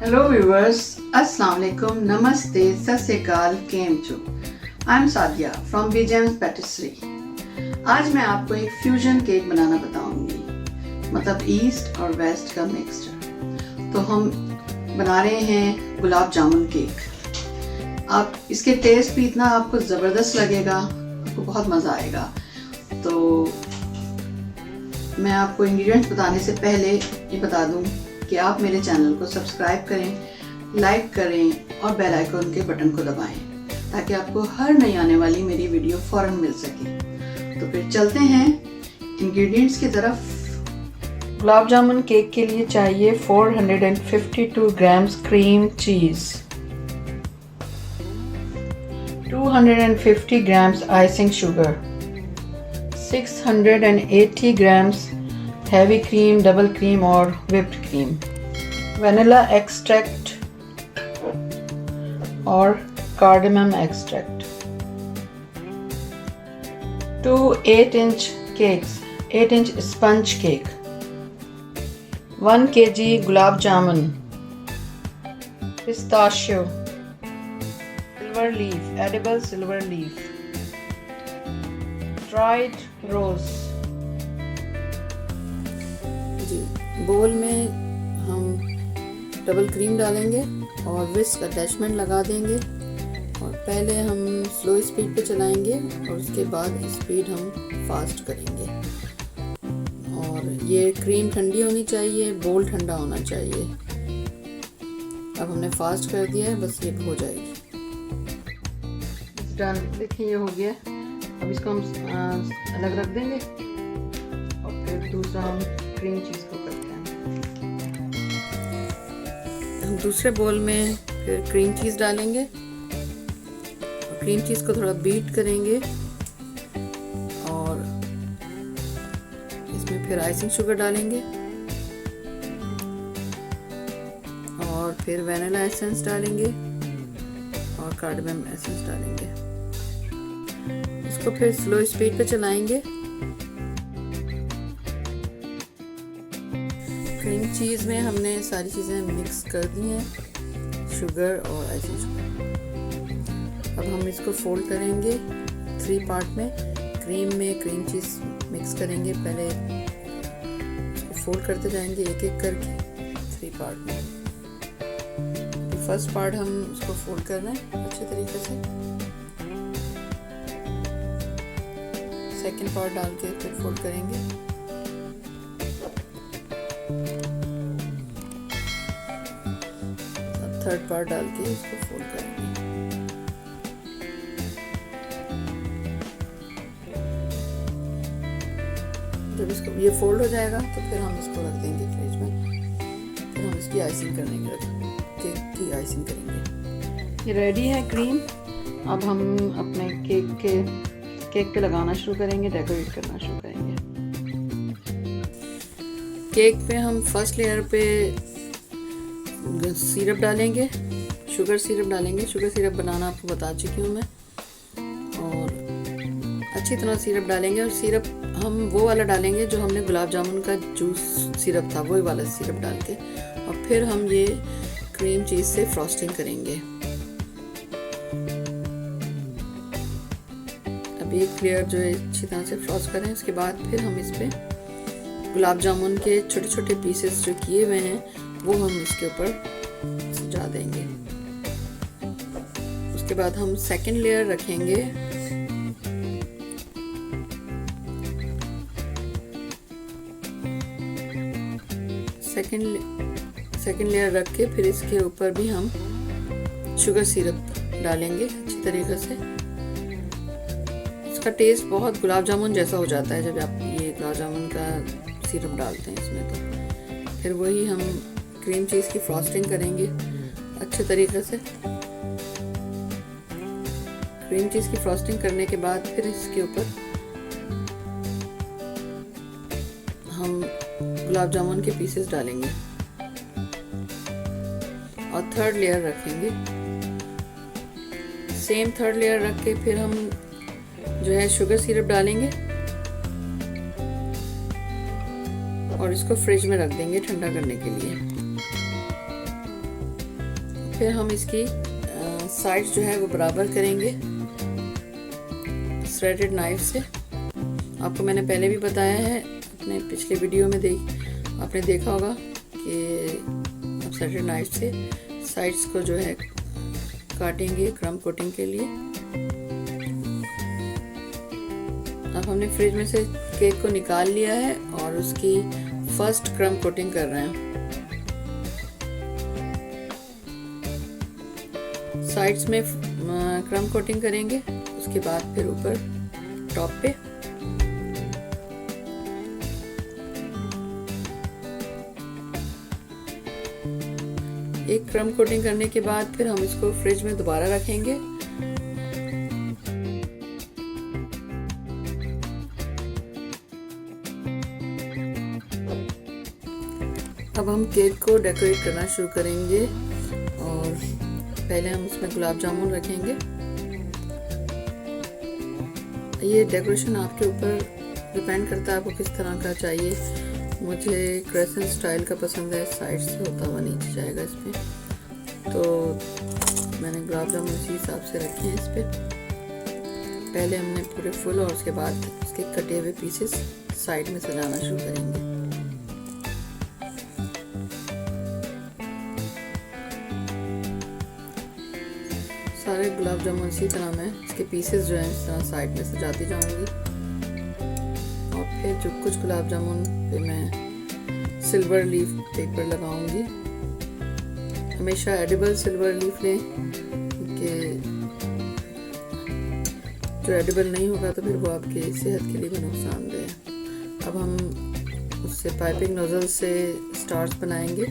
Hello viewers, Assalamu alaikum, Namaste, Sat Sri Akal, केम छो। I am Sadia from Bjams Patisserie। आज मैं आपको एक फ्यूजन केक बनाना बताऊंगी, मतलब ईस्ट और वेस्ट का मिक्सचर। तो हम बना रहे हैं गुलाब जामुन केक। आप इसके टेस्ट भी इतना आपको ज़बरदस्त लगेगा, आपको बहुत मज़ा आएगा। तो मैं आपको इंग्रेडिएंट्स बताने से पहले ये बता दूं कि आप मेरे चैनल को सब्सक्राइब करें, लाइक करें और बेल आइकन के बटन को दबाएं ताकि आपको हर नई आने वाली मेरी वीडियो फ़ौरन मिल सके। तो फिर चलते हैं इंग्रेडिएंट्स की तरफ। गुलाब जामुन केक के लिए चाहिए 452 grams cream cheese, 250 grams icing sugar, 680 grams heavy cream, double cream और whipped क्रीम, वनीला एक्सट्रैक्ट और cardamom extract, 2 8-inch cakes, 8-inch sponge cake, 1 kg gulab jamun, pistachio, silver leaf, edible silver leaf, dried rose. Bowl में हम double cream डालेंगे और विस्क attachment लगा देंगे और पहले हम स्लो स्पीड पे चलाएंगे और उसके बाद स्पीड हम फास्ट करेंगे। और ये क्रीम ठंडी होनी चाहिए, बोल ठंडा होना चाहिए। अब हमने फास्ट कर दिया है, बस ये हो जाएगी। डन, देखिए ये हो गया। अब इसको हम अलग रख देंगे और फिर दूसरा हम क्रीम चीज़ को करते हैं। हम दूसरे बोल में फिर क्रीम चीज़ डालेंगे और क्रीम चीज़ को थोड़ा बीट करेंगे और इसमें फिर आइसिंग शुगर डालेंगे और फिर वैनिला एसेंस डालेंगे और कार्डमम एसेंस डालेंगे। इसको फिर स्लो स्पीड पे चलाएंगे। क्रीम चीज़ में हमने सारी चीज़ें मिक्स कर दी हैं, शुगर और आइसिंग शुगर। अब हम इसको फोल्ड करेंगे 3 पार्ट में। क्रीम में क्रीम चीज़ मिक्स करेंगे, पहले इसको फोल्ड करते जाएंगे एक एक करके 3 पार्ट में। फर्स्ट पार्ट हम उसको फोल्ड कर रहे हैं अच्छे तरीके से, सेकेंड पार्ट डाल के फिर फोल्ड करेंगे। थर्ड पार्ट डाल के इसको फोल्ड करेंगे। जब इसको ये फोल्ड हो जाएगा तो फिर हम इसको रख देंगे फ्रिज में। फिर हम इसकी आइसिंग करेंगे, केक की आइसिंग करेंगे। ये रेडी है क्रीम। अब हम अपने केक पे लगाना शुरू करेंगे, डेकोरेट करना शुरू करेंगे। केक पे हम फर्स्ट लेयर पे सिरप डालेंगे, शुगर सिरप डालेंगे। शुगर सिरप बनाना आपको बता चुकी हूँ मैं। और अच्छी तरह सिरप डालेंगे और सिरप हम वो वाला डालेंगे जो हमने गुलाब जामुन का जूस सिरप था, वही वाला सिरप डाल के। और फिर हम ये क्रीम चीज़ से फ्रॉस्टिंग करेंगे। अब एक लेयर जो है अच्छी तरह से फ्रॉस्ट करें, उसके बाद फिर हम इस पे गुलाब जामुन के छोटे छोटे पीसेस जो किए हुए हैं वो हम इसके ऊपर सजा देंगे। उसके बाद हम सेकंड लेयर रखेंगे। सेकंड लेयर रख के फिर इसके ऊपर भी हम शुगर सिरप डालेंगे अच्छी तरीके से। इसका टेस्ट बहुत गुलाब जामुन जैसा हो जाता है जब आप ये गुलाब जामुन का सिरप डालते हैं इसमें। तो फिर वही हम क्रीम चीज़ की फ्रॉस्टिंग करेंगे अच्छे तरीके से। क्रीम चीज़ की फ्रॉस्टिंग करने के बाद फिर इसके ऊपर हम गुलाब जामुन के पीसेस डालेंगे और थर्ड लेयर रखेंगे। सेम थर्ड लेयर रख के फिर हम जो है शुगर सिरप डालेंगे और इसको फ्रिज में रख देंगे ठंडा करने के लिए। फिर हम इसकी साइड्स जो है वो बराबर करेंगे थ्रेडेड नाइफ से। आपको मैंने पहले भी बताया है, अपने पिछले वीडियो में आपने देखा होगा कि आप थ्रेडेड नाइफ से साइड्स को जो है काटेंगे क्रम कोटिंग के लिए। अब हमने फ्रिज में से केक को निकाल लिया है और उसकी फर्स्ट क्रम कोटिंग कर रहे हैं। साइड्स में क्रम कोटिंग करेंगे, उसके बाद फिर ऊपर टॉप पे। एक क्रम कोटिंग करने के बाद फिर हम इसको फ्रिज में दोबारा रखेंगे। अब हम केक को डेकोरेट करना शुरू करेंगे और पहले हम उसमें गुलाब जामुन रखेंगे। ये डेकोरेशन आपके ऊपर डिपेंड करता है, आपको किस तरह का चाहिए। मुझे क्रेसेंट स्टाइल का पसंद है, साइड से होता हुआ नीचे जाएगा इस पे, तो मैंने गुलाब जामुन इसी हिसाब से रखे हैं इस पे। पहले हमने पूरे फुल और उसके बाद उसके कटे हुए पीसेस साइड में सजाना शुरू करेंगे। सारे गुलाब जामुन इसी तरह मैं इसके पीसेस जो हैं इस तरह साइड में सजाती जाऊंगी। और फिर जो कुछ गुलाब जामुन पे मैं सिल्वर लीफ पेपर लगाऊंगी। हमेशा एडिबल सिल्वर लीफ लें, क्योंकि जो एडिबल नहीं होगा तो फिर वो आपके सेहत के लिए भी नुकसानदेह है। अब हम उससे पाइपिंग नोजल से स्टार्स बनाएंगे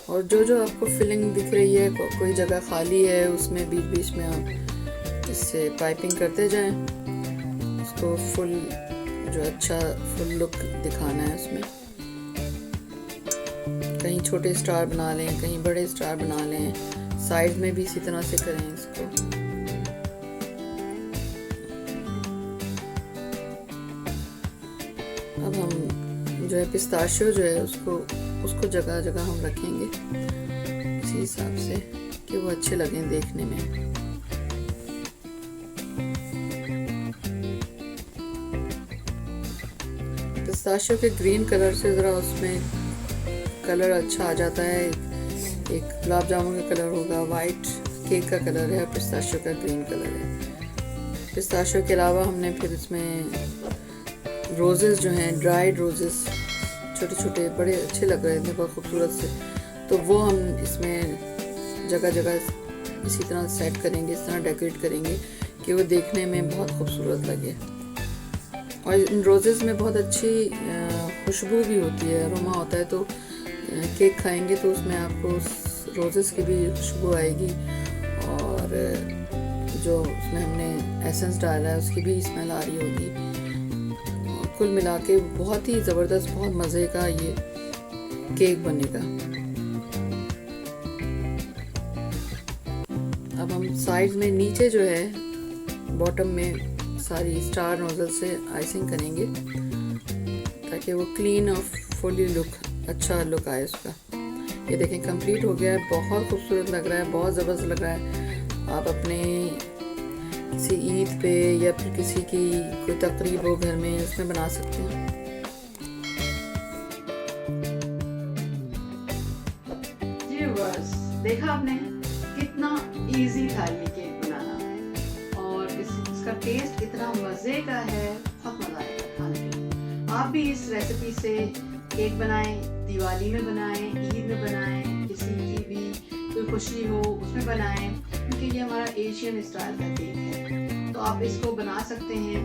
और जो आपको फिलिंग दिख रही है, कोई जगह खाली है उसमें बीच बीच में आप इससे पाइपिंग करते जाएं। उसको फुल जो अच्छा फुल लुक दिखाना है उसमें। कहीं छोटे स्टार बना लें, कहीं बड़े स्टार बना लें, साइड में भी इसी तरह से करें इसको। अब हम जो है पिस्ताशियो जो है उसको जगह जगह हम रखेंगे इसी हिसाब से कि वो अच्छे लगें देखने में। पिस्ताशियो के ग्रीन कलर से ज़रा उसमें कलर अच्छा आ जाता है। एक गुलाब जामुन का कलर होगा, वाइट केक का कलर है, पिस्ताशियो का ग्रीन कलर है। पिस्ताशियो के अलावा हमने फिर इसमें रोजेस जो हैं, ड्राइड रोजेस छोटे छोटे बड़े अच्छे लग रहे थे, बहुत खूबसूरत से, तो वो हम इसमें जगह जगह इसी तरह सेट करेंगे, इस तरह डेकोरेट करेंगे कि वो देखने में बहुत खूबसूरत लगे। और इन रोजेस में बहुत अच्छी खुशबू भी होती है, अरोमा होता है, तो केक खाएंगे तो उसमें आपको रोजेस की भी खुशबू आएगी और जो उसमें हमने एसेंस डाला है उसकी भी स्मेल आ रही होगी। कुल मिला के बहुत ही ज़बरदस्त, बहुत मज़े का ये केक बनेगा। अब हम साइड में नीचे जो है बॉटम में सारी स्टार नोजल से आइसिंग करेंगे ताकि वो क्लीन और फुली लुक अच्छा लुक आए उसका। ये देखें कंप्लीट हो गया है, बहुत खूबसूरत लग रहा है, बहुत ज़बरदस्त लग रहा है। आप अपने किसी ईद पे या फिर किसी की कोई तकरीब हो घर में, उसमें बना सकते हैं। जी बस देखा आपने कितना इजी था ये केक बनाना और इसका टेस्ट कितना मज़े का है, बहुत मज़ा आएगा खाने में। आप भी इस रेसिपी से केक बनाएं, दिवाली में बनाएं, ईद में बनाएं, किसी की भी कोई खुशी हो उसमें बनाएं, क्योंकि ये हमारा एशियन स्टाइल का केक है। तो आप इसको बना सकते हैं।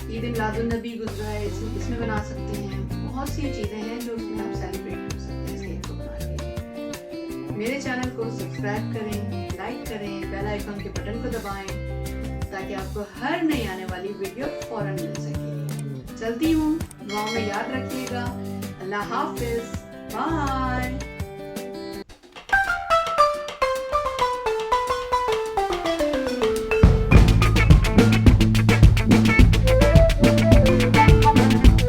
ईद मिलादुन्नबी गुजरा है, इसमें बना सकते हैं। बहुत सी चीज़ें हैं जो उसमें आप सेलिब्रेट कर सकते हैं इस केक को बना के। मेरे चैनल को सब्सक्राइब करें, लाइक करें, बेल आइकन के बटन को दबाएं ताकि आपको हर नई आने वाली वीडियो फौरन मिल सके। चलती हूँ, दुआओं में याद रखिएगा। अल्लाह हाफिज़, बाय।